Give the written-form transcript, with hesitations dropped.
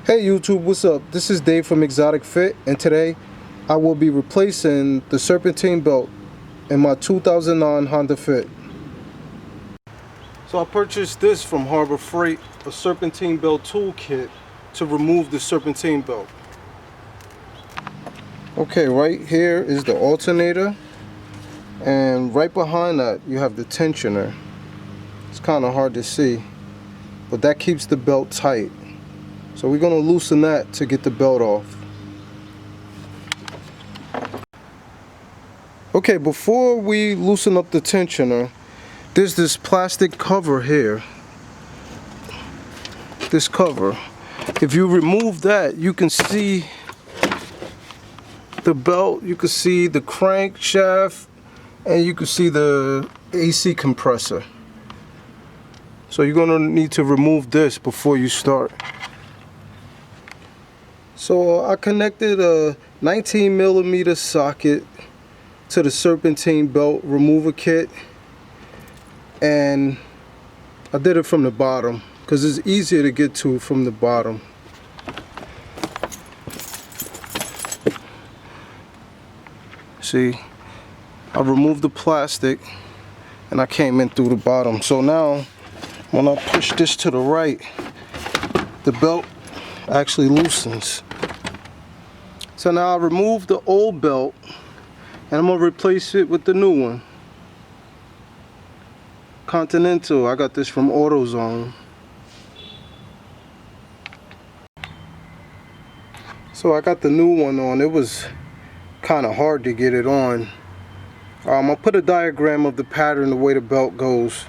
Hey YouTube, what's up? This is Dave from Exotic Fit, and today I will be replacing the Serpentine belt in my 2009 Honda Fit. So I purchased this from Harbor Freight, a Serpentine belt toolkit to remove the Serpentine belt. Okay, right here is the alternator, and right behind that you have the tensioner. It's kind of hard to see, but that keeps the belt tight. So we're going to loosen that to get the belt off. Okay, before we loosen up the tensioner, there's this plastic cover here. This cover. If you remove that, you can see the belt, you can see the crankshaft, and you can see the AC compressor. So you're going to need to remove this before you start. So I connected a 19mm socket to the Serpentine belt remover kit, and I did it from the bottom because it's easier to get to from the bottom. See, I removed the plastic and I came in through the bottom. So now when I push this to the right, the belt actually loosens. So now I removed the old belt and I'm gonna replace it with the new one. Continental, I got this from AutoZone. So I got the new one on. It was kind of hard to get it on. I'll put a diagram of the pattern, the way the belt goes.